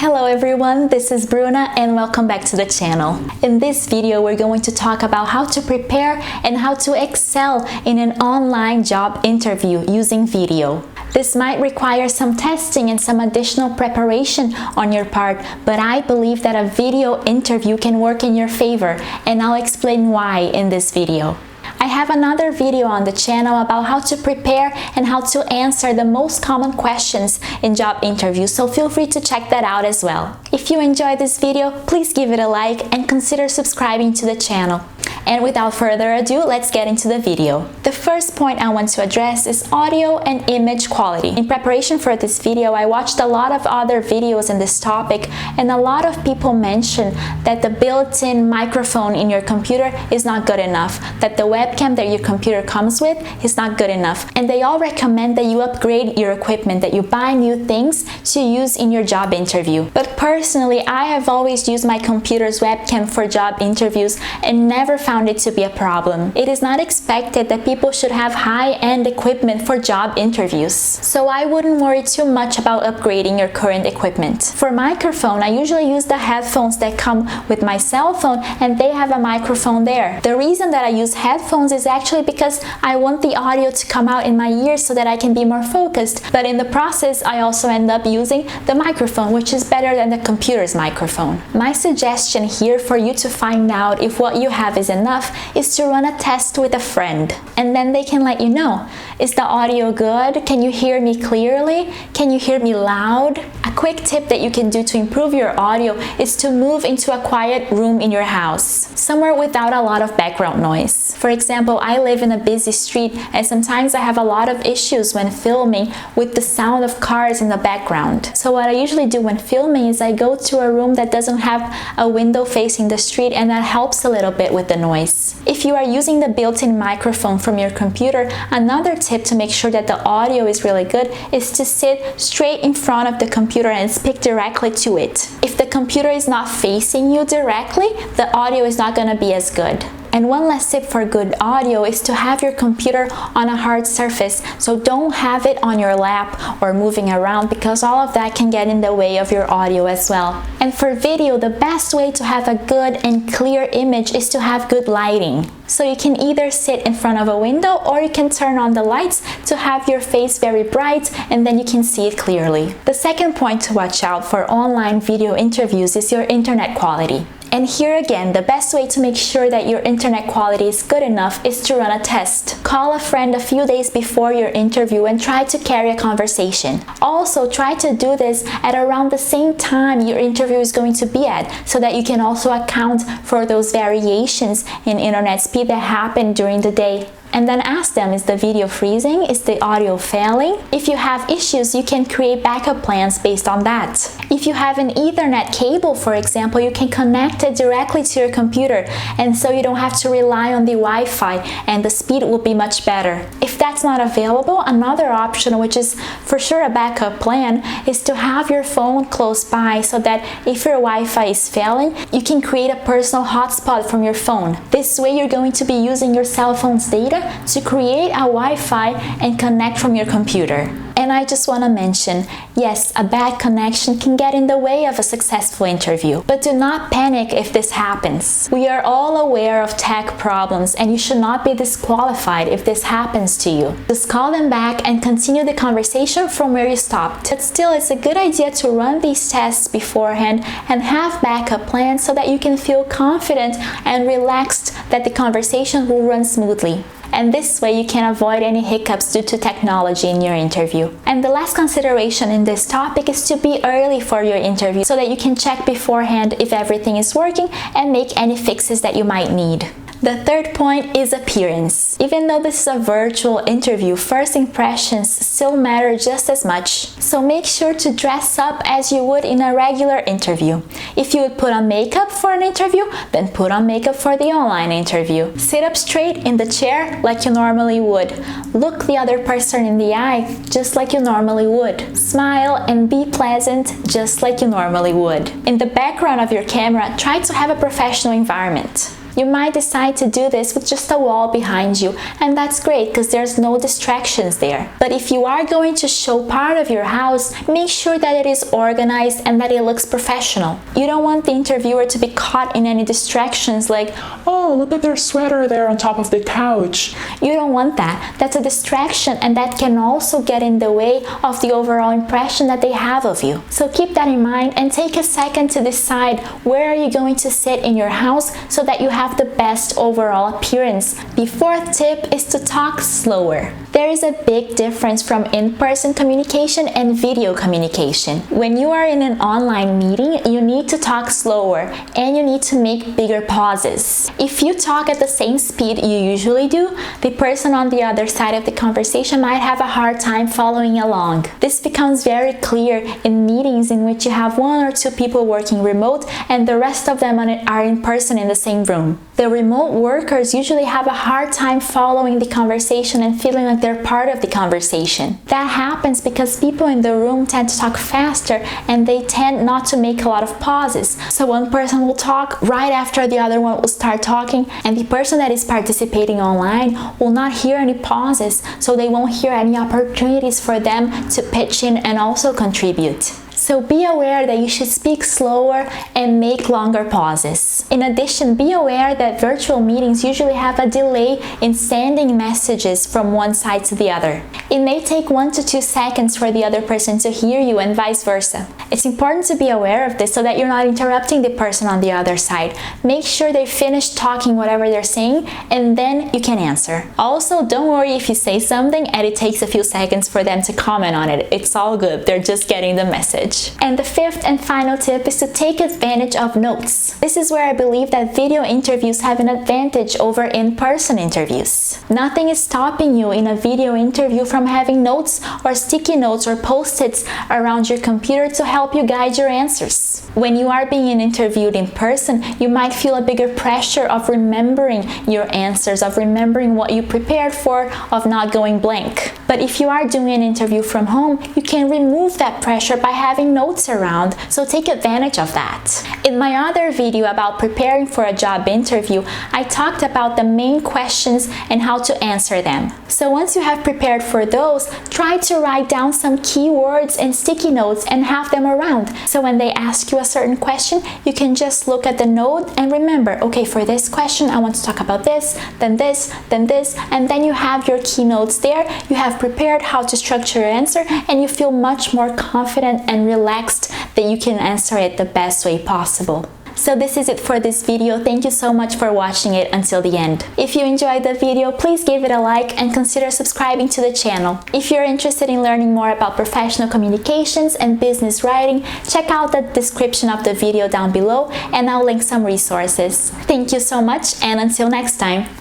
Hello everyone, this is Bruna and welcome back to the channel. In this video, we're going to talk about how to prepare and how to excel in an online job interview using video. This might require some testing and some additional preparation on your part, but I believe that a video interview can work in your favor, and I'll explain why in this video. I have another video on the channel about how to prepare and how to answer the most common questions in job interviews, so feel free to check that out as well. If you enjoyed this video, please give it a like and consider subscribing to the channel. And without further ado, let's get into the video. The first point I want to address is audio and image quality. In preparation for this video, I watched a lot of other videos in this topic, and a lot of people mention that the built-in microphone in your computer is not good enough, that the webcam that your computer comes with is not good enough, and they all recommend that you upgrade your equipment, that you buy new things to use in your job interview. But personally, I have always used my computer's webcam for job interviews and never found it to be a problem. It is not expected that people should have high-end equipment for job interviews, so I wouldn't worry too much about upgrading your current equipment. For microphone, I usually use the headphones that come with my cell phone, and they have a microphone there. The reason that I use headphones is actually because I want the audio to come out in my ears so that I can be more focused, but in the process I also end up using the microphone, which is better than the computer's microphone. My suggestion here for you to find out if what you have is enough is to run a test with a friend, and then they can let you know, is the audio good? Can you hear me clearly? Can you hear me loud? A quick tip that you can do to improve your audio is to move into a quiet room in your house, somewhere without a lot of background noise. For example, I live in a busy street, and sometimes I have a lot of issues when filming with the sound of cars in the background. So what I usually do when filming is I go to a room that doesn't have a window facing the street, and that helps a little bit with the noise. If you are using the built-in microphone from your computer, another tip to make sure that the audio is really good is to sit straight in front of the computer and speak directly to it. If the computer is not facing you directly, the audio is not going to be as good. And one last tip for good audio is to have your computer on a hard surface, so don't have it on your lap or moving around, because all of that can get in the way of your audio as well. And for video, the best way to have a good and clear image is to have good lighting. So you can either sit in front of a window, or you can turn on the lights to have your face very bright, and then you can see it clearly. The second point to watch out for online video interviews is your internet quality. And here again, the best way to make sure that your internet quality is good enough is to run a test. Call a friend a few days before your interview and try to carry a conversation. Also, try to do this at around the same time your interview is going to be at, so that you can also account for those variations in internet speed that happen during the day. And then ask them, is the video freezing? Is the audio failing? If you have issues, you can create backup plans based on that. If you have an Ethernet cable, for example, you can connect it directly to your computer, and so you don't have to rely on the Wi-Fi, and the speed will be much better. If that's not available, another option, which is for sure a backup plan, is to have your phone close by, so that if your Wi-Fi is failing, you can create a personal hotspot from your phone. This way you're going to be using your cell phone's data to create a Wi-Fi and connect from your computer. And I just want to mention, yes, a bad connection can get in the way of a successful interview, but do not panic if this happens. We are all aware of tech problems, and you should not be disqualified if this happens to you. Just call them back and continue the conversation from where you stopped. But still, it's a good idea to run these tests beforehand and have backup plans so that you can feel confident and relaxed that the conversation will run smoothly. And this way you can avoid any hiccups due to technology in your interview. And the last consideration in this topic is to be early for your interview, so that you can check beforehand if everything is working and make any fixes that you might need. The third point is appearance. Even though this is a virtual interview, first impressions still matter just as much. So make sure to dress up as you would in a regular interview. If you would put on makeup for an interview, then put on makeup for the online interview. Sit up straight in the chair like you normally would. Look the other person in the eye just like you normally would. Smile and be pleasant just like you normally would. In the background of your camera, try to have a professional environment. You might decide to do this with just a wall behind you, and that's great because there's no distractions there. But if you are going to show part of your house, make sure that it is organized and that it looks professional. You don't want the interviewer to be caught in any distractions like, oh, look at their sweater there on top of the couch. You don't want that. That's a distraction, and that can also get in the way of the overall impression that they have of you. So keep that in mind and take a second to decide where are you going to sit in your house so that you have the best overall appearance. The fourth tip is to talk slower. There is a big difference from in-person communication and video communication. When you are in an online meeting, you need to talk slower and you need to make bigger pauses. If you talk at the same speed you usually do, the person on the other side of the conversation might have a hard time following along. This becomes very clear in meetings in which you have one or two people working remote and the rest of them are in person in the same room. The remote workers usually have a hard time following the conversation and feeling like they're part of the conversation. That happens because people in the room tend to talk faster and they tend not to make a lot of pauses. So one person will talk right after the other one will start talking, and the person that is participating online will not hear any pauses, so they won't hear any opportunities for them to pitch in and also contribute. So be aware that you should speak slower and make longer pauses. In addition, be aware that virtual meetings usually have a delay in sending messages from one side to the other. It may take 1 to 2 seconds for the other person to hear you and vice versa. It's important to be aware of this so that you're not interrupting the person on the other side. Make sure they finish talking whatever they're saying and then you can answer. Also, don't worry if you say something and it takes a few seconds for them to comment on it. It's all good. They're just getting the message. And the fifth and final tip is to take advantage of notes. This is where I believe that video interviews have an advantage over in-person interviews. Nothing is stopping you in a video interview from having notes or sticky notes or post-its around your computer to help you guide your answers. When you are being interviewed in person, you might feel a bigger pressure of remembering your answers, of remembering what you prepared for, of not going blank. But if you are doing an interview from home, you can remove that pressure by having notes around, so take advantage of that. In my other video about preparing for a job interview, I talked about the main questions and how to answer them. So once you have prepared for those, try to write down some keywords and sticky notes and have them around. So when they ask you a certain question, you can just look at the note and remember, okay, for this question, I want to talk about this, then this, then this, and then you have your keynotes there. You have prepared how to structure your answer and you feel much more confident and relaxed that you can answer it the best way possible. So this is it for this video. Thank you so much for watching it until the end. If you enjoyed the video, please give it a like and consider subscribing to the channel. If you're interested in learning more about professional communications and business writing, check out the description of the video down below and I'll link some resources. Thank you so much and until next time.